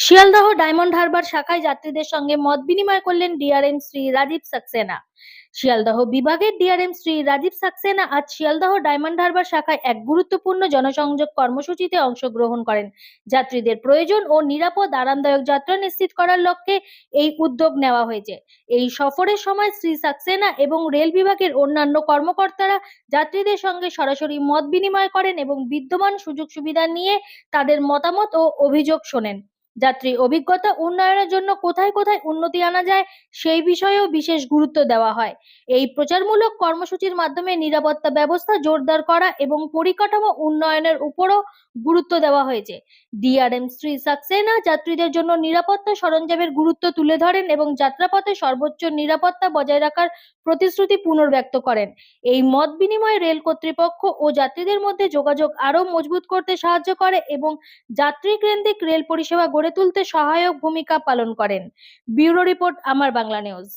Sealdah diamond Harbour শাখায় যাত্রীদের সঙ্গে মত বিনিময় করলেন ডিআরএম শ্রী রাজীব সাক্সেনা। শিয়ালদহ বিভাগের ডিআরএম শ্রী রাজীব সাক্সেনা আজ শিয়ালদহ ডায়মন্ড হারবার শাখায় এক গুরুত্বপূর্ণ জনসংযোগ কর্মসূচিতে অংশগ্রহণ করেন। যাত্রীদের প্রয়োজন ও নিরাপদ আরামদায়ক যাত্রা নিশ্চিত করার লক্ষ্যে এই উদ্যোগ নেওয়া হয়েছে। এই সফরের সময় শ্রী সাক্সেনা এবং রেল বিভাগের অন্যান্য কর্মকর্তারা যাত্রীদের সঙ্গে সরাসরি মত বিনিময় করেন এবং বিদ্যমান সুযোগ সুবিধা নিয়ে তাদের মতামত ও অভিযোগ শোনেন। যাত্রী অভিজ্ঞতা উন্নয়নের জন্য কোথায় কোথায় উন্নতি আনা যায় সেই বিষয়েও বিশেষ গুরুত্ব দেওয়া হয়। এই প্রচারমূলক কর্মসূচির মাধ্যমে নিরাপত্তা ব্যবস্থা জোরদার করা এবং পরিকাঠামো উন্নয়নের উপরও গুরুত্ব দেওয়া হয়েছে। ডিআরএম শ্রী সাক্সেনা যাত্রীদের জন্য নিরাপত্তা সরঞ্জামের গুরুত্ব তুলে ধরেন এবং যাত্রাপথে সর্বোচ্চ নিরাপত্তা বজায় রাখার প্রতিশ্রুতি পুনর্ব্যক্ত করেন। এই মত বিনিময়ে রেল কর্তৃপক্ষ ও যাত্রীদের মধ্যে যোগাযোগ আরও মজবুত করতে সাহায্য করে এবং যাত্রী কেন্দ্রিক রেল পরিষেবা গড়ে তুলতে সহায়ক ভূমিকা পালন করেন। ব্যুরো রিপোর্ট, আমার বাংলা নিউজ।